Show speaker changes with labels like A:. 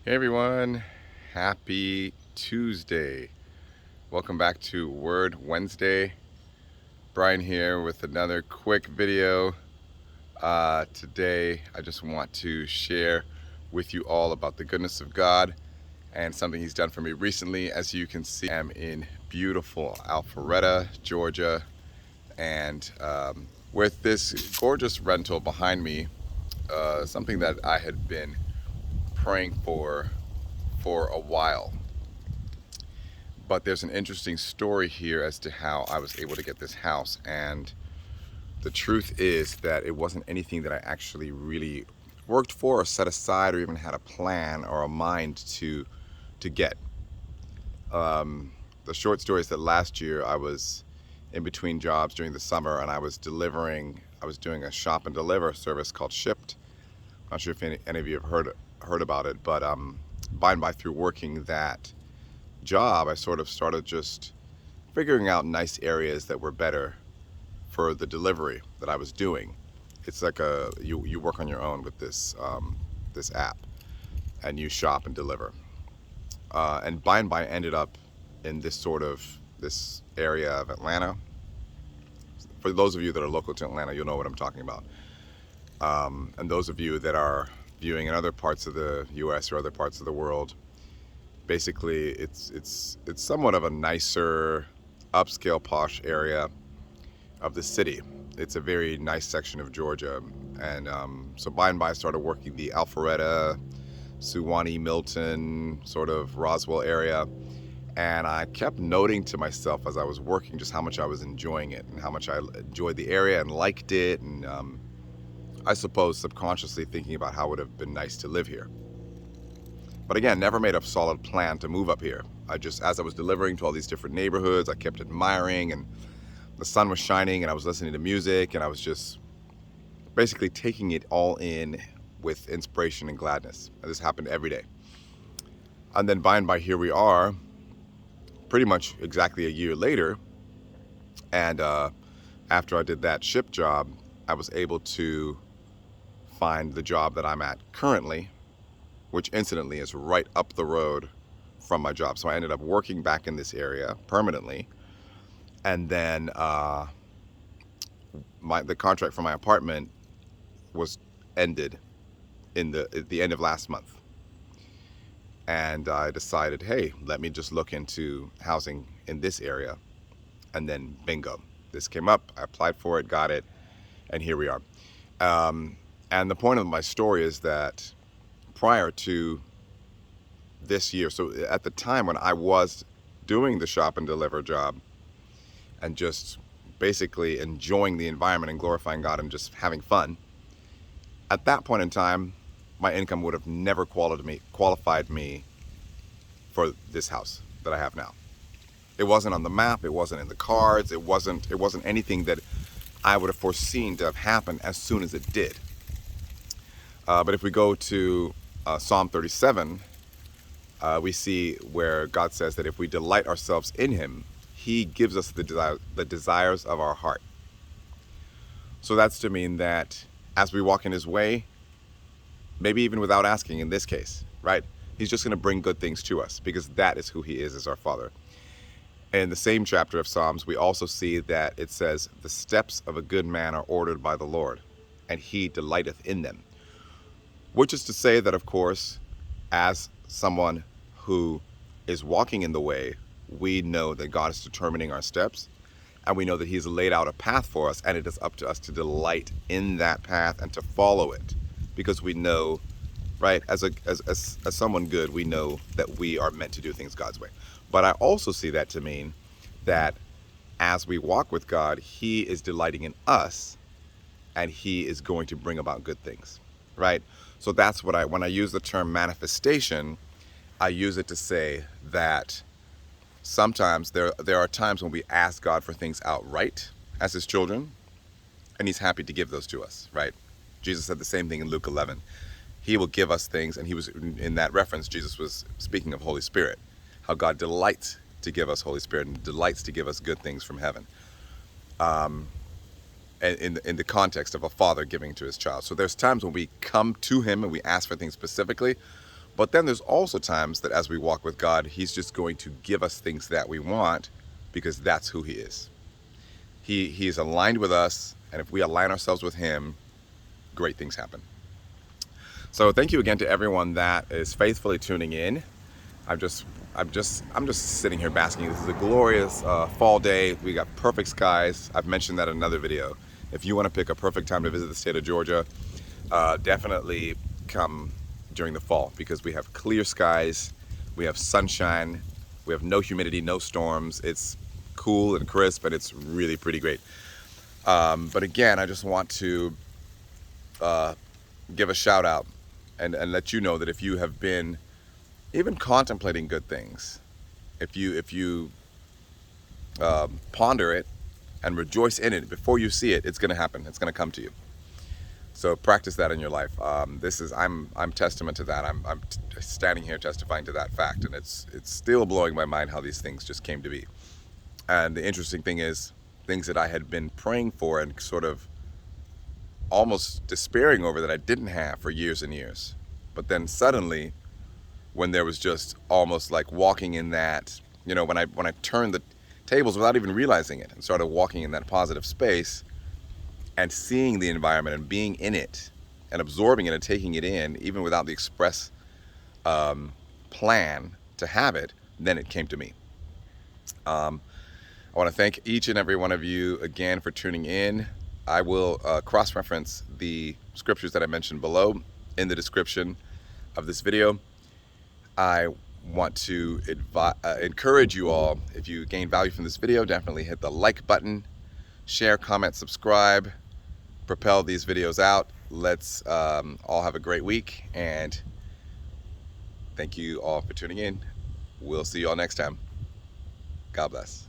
A: Hey everyone, happy Tuesday. Welcome back to Word Wednesday. Brian here with another quick video. Today I just want to share with you all about the goodness of God and something He's done for me recently. As you can see, I'm in beautiful Alpharetta, Georgia, and with this gorgeous rental behind me, something that I had been praying for a while. But there's an interesting story here as to how I was able to get this house. And the truth is that it wasn't anything that I actually really worked for or set aside or even had a plan or a mind to get. The short story is that last year I was in between jobs during the summer, and I was doing a shop and deliver service called Shipt. I'm not sure if any of you have heard about it, but by and by through working that job, I sort of started just figuring out nice areas that were better for the delivery that I was doing. It's like you work on your own with this app, and you shop and deliver. And by and by, I ended up in this area of Atlanta. For those of you that are local to Atlanta, you'll know what I'm talking about. And those of you that are viewing in other parts of the U.S. or other parts of the world, basically, it's somewhat of a nicer, upscale, posh area of the city. It's a very nice section of Georgia, and so by and by I started working the Alpharetta, Suwanee, Milton, sort of Roswell area, and I kept noting to myself as I was working just how much I was enjoying it and how much I enjoyed the area and liked it, and I suppose subconsciously thinking about how it would have been nice to live here. But again, never made a solid plan to move up here. As I was delivering to all these different neighborhoods, I kept admiring, and the sun was shining, and I was listening to music, and I was just basically taking it all in with inspiration and gladness. And this happened every day. And then by and by, here we are, pretty much exactly a year later. And after I did that ship job, I was able to find the job that I'm at currently, which incidentally is right up the road from my job. So I ended up working back in this area permanently. And then the contract for my apartment was ended at the end of last month. And I decided, hey, let me just look into housing in this area. And then bingo, this came up. I applied for it, got it, and here we are. And the point of my story is that prior to this year, so at the time when I was doing the shop and deliver job and just basically enjoying the environment and glorifying God and just having fun, at that point in time, my income would have never qualified me for this house that I have now. It wasn't on the map, it wasn't in the cards, it wasn't anything that I would have foreseen to have happened as soon as it did. But if we go to Psalm 37, we see where God says that if we delight ourselves in Him, He gives us the desires of our heart. So that's to mean that as we walk in His way, maybe even without asking in this case, right? He's just going to bring good things to us because that is who He is as our Father. In the same chapter of Psalms, we also see that it says, the steps of a good man are ordered by the Lord, and He delighteth in them. Which is to say that, of course, as someone who is walking in the way, we know that God is determining our steps, and we know that He's laid out a path for us, and it is up to us to delight in that path and to follow it, because we know, right, as someone good, we know that we are meant to do things God's way. But I also see that to mean that as we walk with God, He is delighting in us, and He is going to bring about good things, right? So that's when I use the term manifestation, I use it to say that sometimes there are times when we ask God for things outright as His children, and He's happy to give those to us, right? Jesus said the same thing in Luke 11. He will give us things, and He was, in that reference, Jesus was speaking of Holy Spirit, how God delights to give us Holy Spirit and delights to give us good things from heaven. And in the context of a father giving to his child. So there's times when we come to Him and we ask for things specifically, But then there's also times that as we walk with God, He's just going to give us things that we want because that's who He is. He's aligned with us, and if we align ourselves with Him, great things happen. So thank you again to everyone that is faithfully tuning in. I'm just sitting here basking. This is a glorious fall day. We got perfect skies. I've mentioned that in another video. If you want to pick a perfect time to visit the state of Georgia, definitely come during the fall, because we have clear skies, we have sunshine, we have no humidity, no storms. It's cool and crisp, and it's really pretty great. But again, I just want to give a shout out and let you know that if you have been even contemplating good things, if you ponder it and rejoice in it before you see it, it's going to happen. It's going to come to you. So practice that in your life. I'm testament to that. I'm standing here testifying to that fact, and it's still blowing my mind how these things just came to be. And the interesting thing is, things that I had been praying for and sort of almost despairing over that I didn't have for years and years. But then suddenly, when there was just almost like walking in that, when I turned the tables without even realizing it and started walking in that positive space and seeing the environment and being in it and absorbing it and taking it in, even without the express plan to have it, then it came to me. I want to thank each and every one of you again for tuning in. I will cross-reference the scriptures that I mentioned below in the description of this video. I want to encourage you all, if you gain value from this video, definitely hit the like button, share, comment, subscribe, propel these videos out. Let's all have a great week, and thank you all for tuning in. We'll see you all next time. God bless.